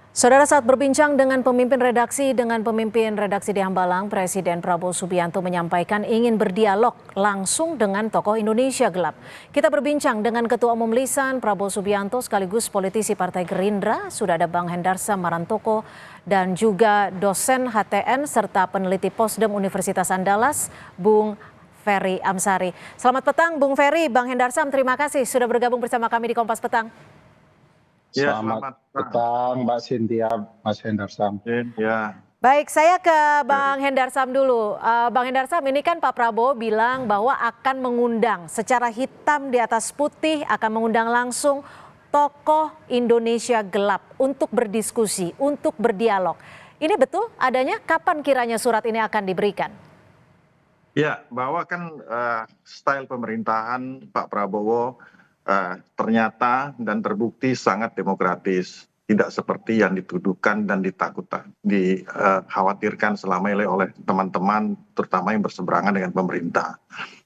Saudara, saat berbincang dengan pemimpin redaksi di Hambalang, Presiden Prabowo Subianto menyampaikan ingin berdialog langsung dengan tokoh Indonesia Gelap. Kita berbincang dengan Ketua Umum Lisan Prabowo Subianto sekaligus politisi Partai Gerindra, sudah ada Bang Hendarsa Marantoko dan juga dosen HTN serta peneliti Posdem Universitas Andalas, Bung Ferry Amsari. Selamat petang Bung Ferry, Bang Hendarsam, terima kasih sudah bergabung bersama kami di Kompas Petang. Ya, Selamat petang Mbak Cynthia, Mas Hendarsam. Ya. Baik, saya ke Bang Hendarsam dulu. Bang Hendarsam, ini kan Pak Prabowo bilang bahwa akan mengundang secara hitam di atas putih, akan mengundang langsung tokoh Indonesia Gelap untuk berdiskusi, untuk berdialog. Ini betul adanya? Kapan kiranya surat ini akan diberikan? Ya, bahwa kan style pemerintahan Pak Prabowo ternyata dan terbukti sangat demokratis, tidak seperti yang dituduhkan dan dikhawatirkan selama ini oleh teman-teman, terutama yang berseberangan dengan pemerintah,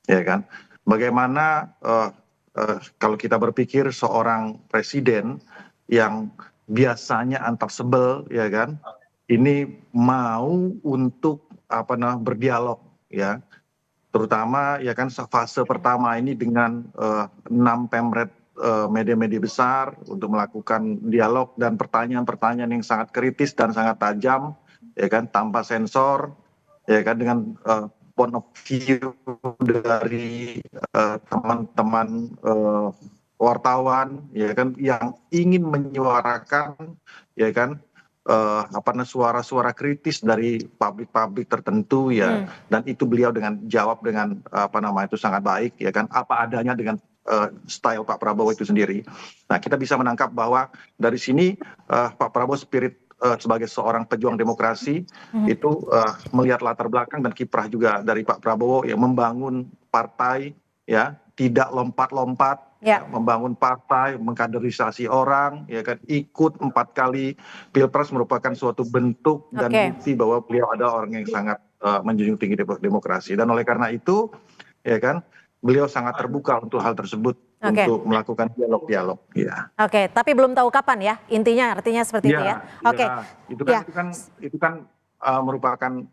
ya kan? Bagaimana kalau kita berpikir seorang presiden yang biasanya antar sebel, ya kan, ini mau untuk berdialog, ya. Terutama ya kan fase pertama ini dengan 6 pemret media-media besar untuk melakukan dialog dan pertanyaan-pertanyaan yang sangat kritis dan sangat tajam, ya kan, tanpa sensor, ya kan, dengan point of view dari teman-teman wartawan, ya kan, yang ingin menyuarakan, ya kan, suara-suara kritis dari publik-publik tertentu, ya. Dan itu beliau jawab dengan itu sangat baik, ya kan, apa adanya dengan style Pak Prabowo itu sendiri. Nah, kita bisa menangkap bahwa dari sini Pak Prabowo spirit sebagai seorang pejuang demokrasi itu melihat latar belakang dan kiprah juga dari Pak Prabowo yang membangun partai, ya, tidak lompat-lompat, membangun partai, mengkaderisasi orang, ya kan, ikut 4 kali pilpres merupakan suatu bentuk dan bukti bahwa beliau adalah orang yang sangat menjunjung tinggi demokrasi. Dan oleh karena itu, ya kan, beliau sangat terbuka untuk hal tersebut, untuk melakukan dialog-dialog. Ya. Oke, tapi belum tahu kapan ya, intinya artinya seperti itu ya. Oke. Itu kan merupakan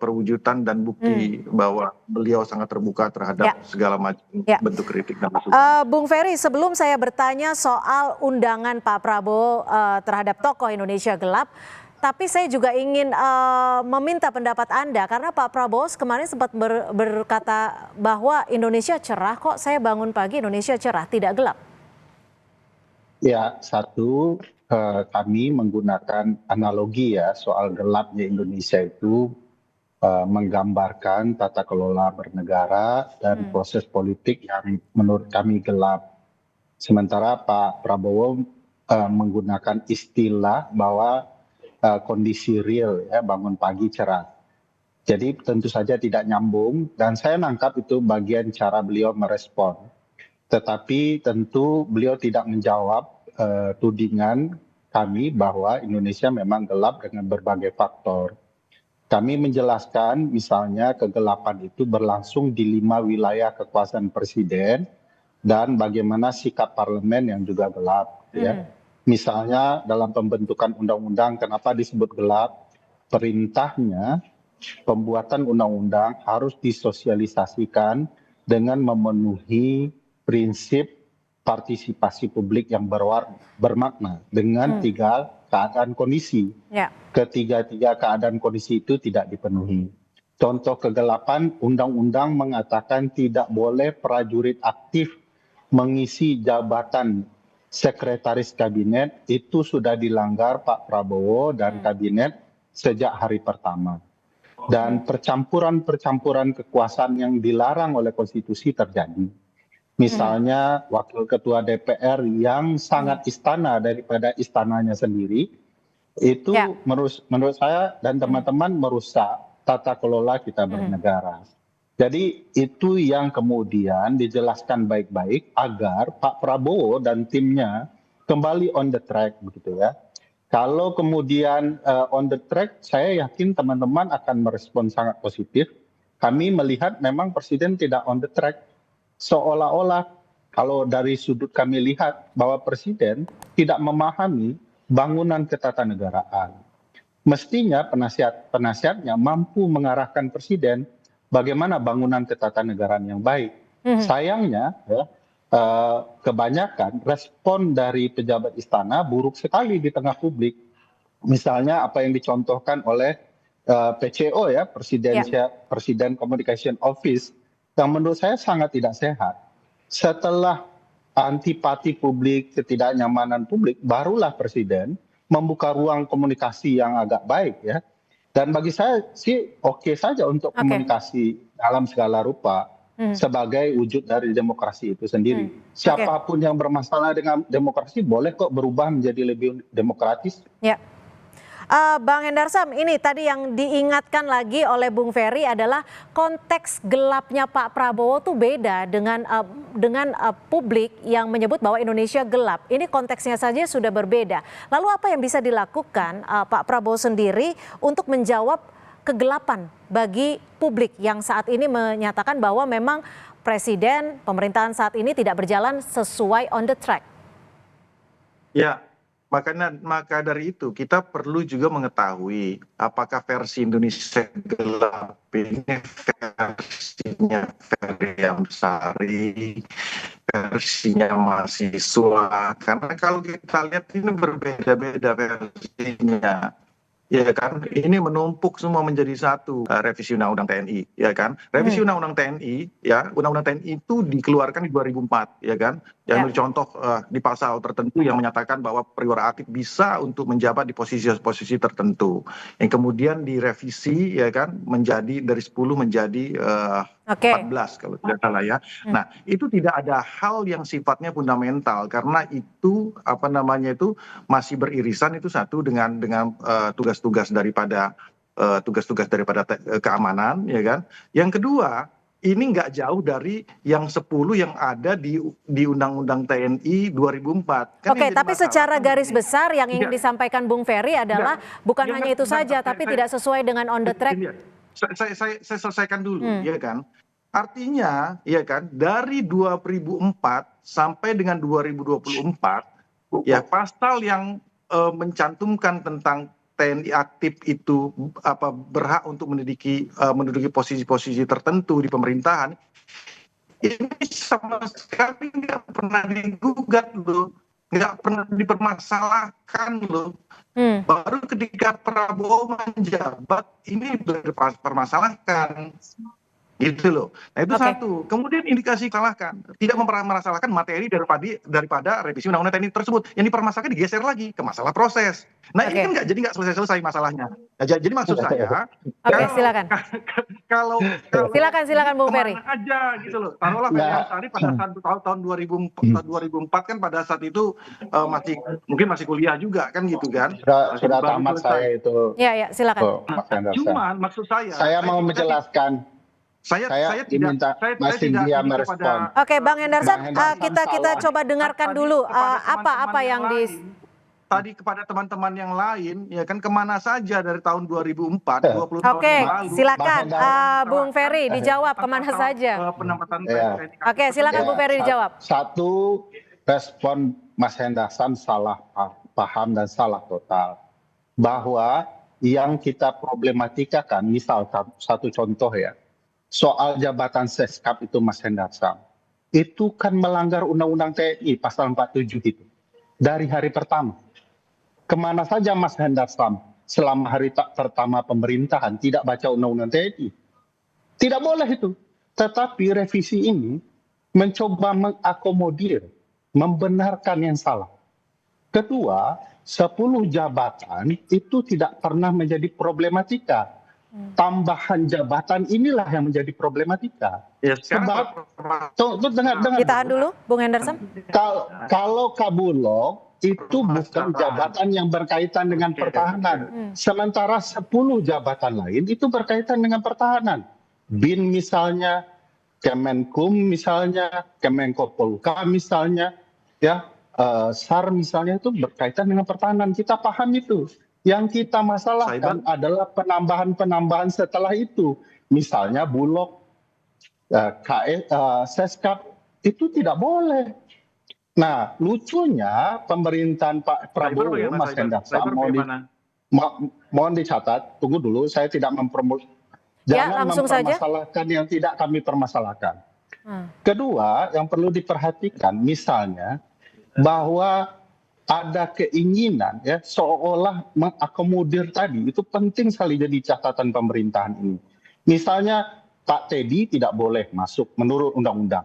perwujudan dan bukti bahwa beliau sangat terbuka terhadap segala macam bentuk kritik dan masukan. Bung Ferry, sebelum saya bertanya soal undangan Pak Prabowo terhadap tokoh Indonesia Gelap, tapi saya juga ingin meminta pendapat Anda karena Pak Prabowo kemarin sempat berkata bahwa Indonesia cerah kok, saya bangun pagi Indonesia cerah, tidak gelap. Ya, satu, kami menggunakan analogi ya soal gelapnya Indonesia itu menggambarkan tata kelola bernegara dan proses politik yang menurut kami gelap. Sementara Pak Prabowo menggunakan istilah bahwa kondisi real, ya, bangun pagi cerah. Jadi tentu saja tidak nyambung dan saya nangkap itu bagian cara beliau merespon. Tetapi tentu beliau tidak menjawab tudingan kami bahwa Indonesia memang gelap dengan berbagai faktor. Kami menjelaskan misalnya kegelapan itu berlangsung di 5 wilayah kekuasaan presiden dan bagaimana sikap parlemen yang juga gelap. Ya. Misalnya dalam pembentukan undang-undang, kenapa disebut gelap? Perintahnya, pembuatan undang-undang harus disosialisasikan dengan memenuhi prinsip partisipasi publik yang bermakna dengan 3 keadaan kondisi. Ketiga-tiga keadaan kondisi itu tidak dipenuhi. Contoh kegelapan, undang-undang mengatakan tidak boleh prajurit aktif mengisi jabatan sekretaris kabinet, itu sudah dilanggar Pak Prabowo dan kabinet sejak hari pertama. Dan percampuran kekuasaan yang dilarang oleh konstitusi terjadi. Misalnya wakil ketua DPR yang sangat istana daripada istananya sendiri, itu menurut saya dan teman-teman merusak tata kelola kita bernegara. Jadi itu yang kemudian dijelaskan baik-baik agar Pak Prabowo dan timnya kembali on the track, begitu ya. Kalau kemudian on the track, saya yakin teman-teman akan merespon sangat positif. Kami melihat memang Presiden tidak on the track. Seolah-olah kalau dari sudut kami lihat bahwa Presiden tidak memahami bangunan ketatanegaraan. Mestinya penasihatnya mampu mengarahkan presiden bagaimana bangunan ketatanegaraan yang baik. Sayangnya, ya, kebanyakan respon dari pejabat istana buruk sekali di tengah publik. Misalnya apa yang dicontohkan oleh PCO ya, Presiden Communication Office, yang menurut saya sangat tidak sehat. Setelah antipati publik, ketidaknyamanan publik, barulah presiden membuka ruang komunikasi yang agak baik ya. Dan bagi saya sih oke saja untuk komunikasi dalam segala rupa sebagai wujud dari demokrasi itu sendiri. Siapapun yang bermasalah dengan demokrasi boleh kok berubah menjadi lebih demokratis. Ya. Bang Hendarsam, ini tadi yang diingatkan lagi oleh Bung Ferry adalah konteks gelapnya Pak Prabowo tuh beda dengan publik yang menyebut bahwa Indonesia gelap. Ini konteksnya saja sudah berbeda. Lalu apa yang bisa dilakukan Pak Prabowo sendiri untuk menjawab kegelapan bagi publik yang saat ini menyatakan bahwa memang presiden pemerintahan saat ini tidak berjalan sesuai on the track? Ya. Maka dari itu kita perlu juga mengetahui apakah versi Indonesia gelap ini versinya Ferry Amsari, versinya mahasiswa. Karena kalau kita lihat ini berbeda-beda versinya. Ya kan, ini menumpuk semua menjadi satu. Revisi Undang-Undang TNI, ya kan? Revisi Undang-Undang TNI, ya, Undang-Undang TNI itu dikeluarkan di 2004, ya kan? Yang contoh di pasal tertentu yang menyatakan bahwa perwira aktif bisa untuk menjabat di posisi-posisi tertentu. Yang kemudian direvisi, ya kan, menjadi dari 10 menjadi 14 kalau tidak salah ya. Nah, itu tidak ada hal yang sifatnya fundamental karena itu apa namanya itu masih beririsan itu satu dengan tugas-tugas daripada keamanan, ya kan. Yang kedua, ini nggak jauh dari yang 10 yang ada di Undang-Undang TNI 2004. Oke, tapi secara garis besar yang ingin disampaikan Bung Ferry adalah bukan hanya itu saja, tapi tidak sesuai dengan on the track. Saya selesaikan dulu, ya kan. Artinya, ya kan, dari 2004 sampai dengan 2024, ya pasal yang mencantumkan tentang TNI aktif itu berhak untuk menduduki posisi-posisi tertentu di pemerintahan, ini sama sekali nggak pernah digugat loh, nggak pernah dipermasalahkan loh. Baru ketika Prabowo menjabat ini dipermasalahkan. Gitu loh. Nah itu satu. Kemudian indikasi salahkan, tidak merasalahkan materi daripada revisi Undang-Undang TNI tersebut. Yang dipermasalahkan digeser lagi ke masalah proses. Nah ini kan nggak selesai masalahnya. Nah, jadi maksud saya, silakan. Kalau silakan Bung Ferry. Aja gitu loh. Taruhlah Ferry Amsari pada saat tahun 2004 kan pada saat itu mungkin masih kuliah juga kan gitu kan. Sudah tamat saya itu. Ya silakan. Cuman maksud saya mau menjelaskan. Saya tidak merespon. Oke, Bang Hendarsam, kita coba dengarkan dulu apa yang tadi kepada teman-teman yang lain, ya kan, kemana saja dari tahun 2004, 20 tahun yang lalu. Silakan Bung Ferry dijawab kemana saja. Oke, silakan Bung Ferry dijawab. Satu, respon Mas Hendarsam salah paham dan salah total. Bahwa yang kita problematikakan, misal satu contoh ya, soal jabatan Seskap itu Mas Hendarsam, itu kan melanggar Undang-Undang TNI pasal 47 itu. Dari hari pertama. Kemana saja Mas Hendarsam selama hari pertama pemerintahan tidak baca Undang-Undang TNI? Tidak boleh itu. Tetapi revisi ini mencoba mengakomodir, membenarkan yang salah. Kedua, 10 jabatan itu tidak pernah menjadi problematika. Tambahan jabatan inilah yang menjadi problematika. Ya, sebab dengar ditahan dulu Bung Hendarsam. Kalau Kabulok itu bukan jabatan yang berkaitan dengan pertahanan. Sementara 10 jabatan lain itu berkaitan dengan pertahanan. BIN misalnya, Kemenkum misalnya, Kemenko Polhukam misalnya, ya, SAR misalnya itu berkaitan dengan pertahanan. Kita paham itu. Yang kita masalahkan adalah penambahan-penambahan setelah itu. Misalnya Bulog, Seskap, itu tidak boleh. Nah, lucunya pemerintahan Pak Prabowo, Mas Hendarsa, mohon dicatat, tunggu dulu, saya tidak Ya, jangan langsung saja. mempermasalahkan yang tidak kami permasalahkan. Hmm. Kedua, yang perlu diperhatikan misalnya bahwa ada keinginan ya seolah mengakomodir tadi, itu penting sekali jadi catatan pemerintahan ini. Misalnya Pak Teddy tidak boleh masuk menurut undang-undang.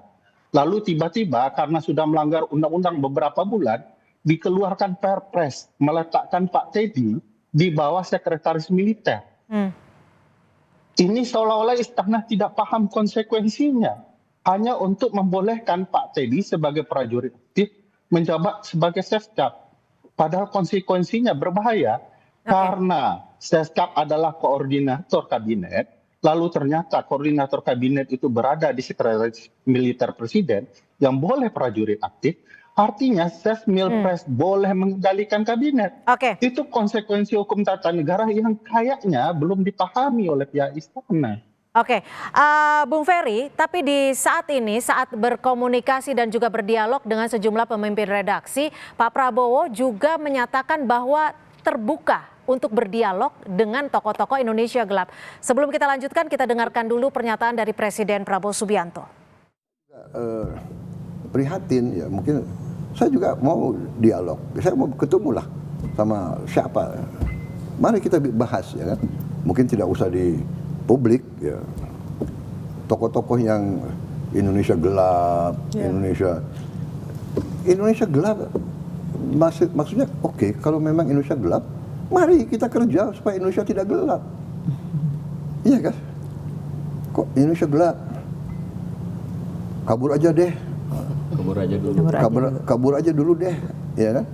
Lalu tiba-tiba karena sudah melanggar undang-undang beberapa bulan, dikeluarkan Perpres meletakkan Pak Teddy di bawah sekretaris militer. Ini seolah-olah istana tidak paham konsekuensinya. Hanya untuk membolehkan Pak Teddy sebagai prajurit aktif menjabat sebagai Seskap. Padahal konsekuensinya berbahaya. Karena Seskap adalah koordinator kabinet, lalu ternyata koordinator kabinet itu berada di sekretaris militer presiden yang boleh prajurit aktif, artinya Sesmilpres boleh mengendalikan kabinet. Itu konsekuensi hukum tata negara yang kayaknya belum dipahami oleh pihak istana. Oke, Bung Ferry, tapi di saat ini, saat berkomunikasi dan juga berdialog dengan sejumlah pemimpin redaksi, Pak Prabowo juga menyatakan bahwa terbuka untuk berdialog dengan tokoh-tokoh Indonesia Gelap. Sebelum kita lanjutkan, kita dengarkan dulu pernyataan dari Presiden Prabowo Subianto. Prihatin ya, mungkin saya juga mau dialog, saya mau ketemu lah sama siapa. Mari kita bahas ya kan, mungkin tidak usah di publik ya, tokoh-tokoh yang Indonesia gelap, Indonesia gelap, maksudnya oke, kalau memang Indonesia gelap, mari kita kerja supaya Indonesia tidak gelap, iya kan? Kok Indonesia gelap? Kabur aja deh, kabur aja dulu deh, ya kan?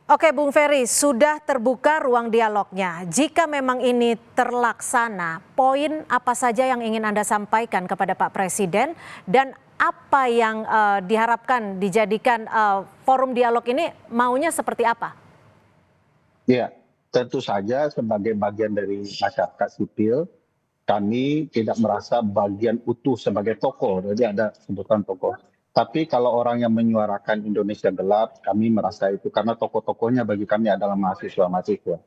Oke, Bung Ferry, sudah terbuka ruang dialognya. Jika memang ini terlaksana, poin apa saja yang ingin Anda sampaikan kepada Pak Presiden dan apa yang diharapkan dijadikan forum dialog ini maunya seperti apa? Ya, tentu saja sebagai bagian dari masyarakat sipil, kami tidak merasa bagian utuh sebagai tokoh. Jadi ada sebutan tokoh. Tapi kalau orang yang menyuarakan Indonesia gelap, kami merasa itu karena tokoh-tokohnya bagi kami adalah mahasiswa-mahasiswa.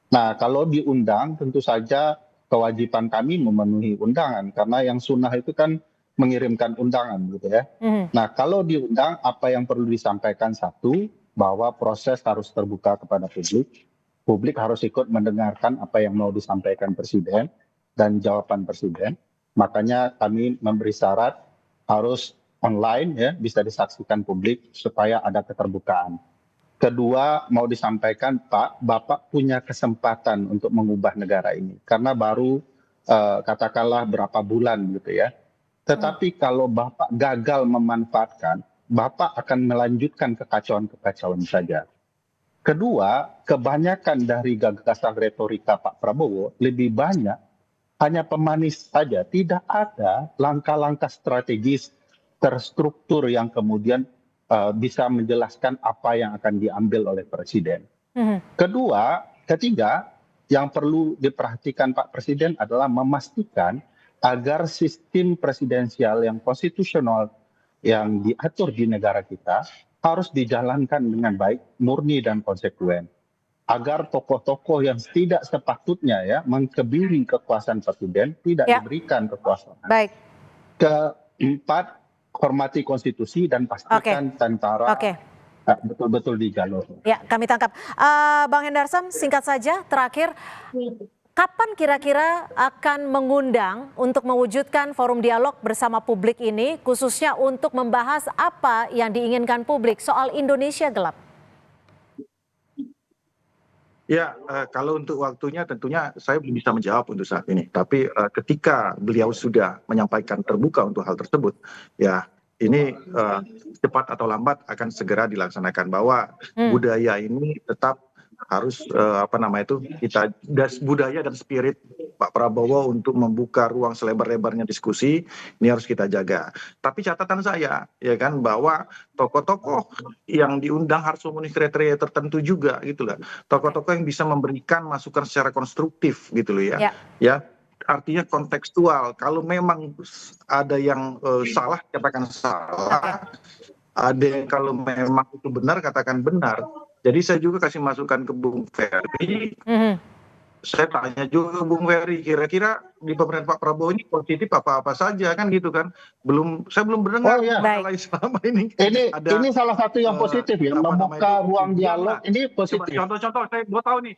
Nah, kalau diundang tentu saja kewajiban kami memenuhi undangan karena yang sunnah itu kan mengirimkan undangan gitu ya. Nah, kalau diundang apa yang perlu disampaikan satu, bahwa proses harus terbuka kepada publik. Publik harus ikut mendengarkan apa yang mau disampaikan Presiden dan jawaban Presiden. Makanya kami memberi syarat harus online ya, bisa disaksikan publik supaya ada keterbukaan. Kedua, mau disampaikan Pak, Bapak punya kesempatan untuk mengubah negara ini karena baru katakanlah berapa bulan gitu ya. Tetapi kalau Bapak gagal memanfaatkan, Bapak akan melanjutkan kekacauan-kekacauan saja. Kedua, kebanyakan dari gagasan retorika Pak Prabowo lebih banyak hanya pemanis saja, tidak ada langkah-langkah strategis terstruktur yang kemudian bisa menjelaskan apa yang akan diambil oleh Presiden. Ketiga, yang perlu diperhatikan Pak Presiden adalah memastikan agar sistem presidensial yang konstitusional yang diatur di negara kita harus dijalankan dengan baik, murni dan konsekuen. Agar tokoh-tokoh yang tidak sepatutnya ya mengkebiri kekuasaan Presiden tidak diberikan kekuasaan. Keempat, hormati konstitusi dan pastikan tentara betul-betul di jalur. Ya, kami tangkap. Bang Hendarsam, singkat saja terakhir, kapan kira-kira akan mengundang untuk mewujudkan forum dialog bersama publik ini, khususnya untuk membahas apa yang diinginkan publik soal Indonesia gelap? Ya, kalau untuk waktunya tentunya saya belum bisa menjawab untuk saat ini. Tapi ketika beliau sudah menyampaikan terbuka untuk hal tersebut, ya ini cepat atau lambat akan segera dilaksanakan bahwa budaya ini tetap harus kita budaya dan spirit Pak Prabowo untuk membuka ruang selebar-lebarnya diskusi ini harus kita jaga. Tapi catatan saya ya kan bahwa tokoh-tokoh yang diundang harus memenuhi kriteria tertentu juga gitu loh. Tokoh-tokoh yang bisa memberikan masukan secara konstruktif gitu loh ya. artinya kontekstual. Kalau memang ada yang salah, katakan salah. Ada yang kalau memang itu benar, katakan benar. Jadi saya juga kasih masukan ke Bung Ferry. Saya tanya juga ke Bung Ferry, kira-kira di pemerintahan Pak Prabowo ini positif apa-apa saja kan gitu kan? Saya belum mendengar Oh, iya. masalah selama ini. Ini salah satu yang positif ya, membuka ruang dialog ini positif. Contoh-contoh saya mau tahu nih.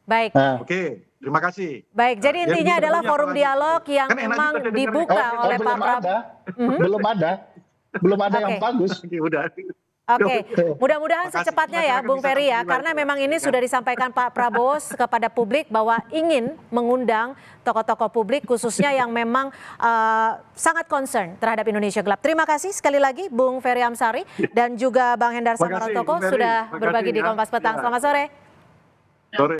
Baik. Oke, terima kasih. Baik, jadi intinya Jadi adalah contohnya forum apalagi? dialog yang Kan enak memang juga saya dengar. dibuka oleh Pak Prabowo. Belum ada yang Oke. bagus. Oke, udah. Oke, mudah-mudahan Makasih. secepatnya ya Bung Ferry ya, karena memang ini sudah disampaikan Pak Prabowo kepada publik bahwa ingin mengundang tokoh-tokoh publik khususnya yang memang sangat concern terhadap Indonesia Gelap. Terima kasih sekali lagi Bung Ferry Amsari dan juga Bang Hendar Terima kasih, Samarotoko Bung Ferry. sudah Terima berbagi kasih di ya. Kompas Petang. Ya. Selamat sore. Sore.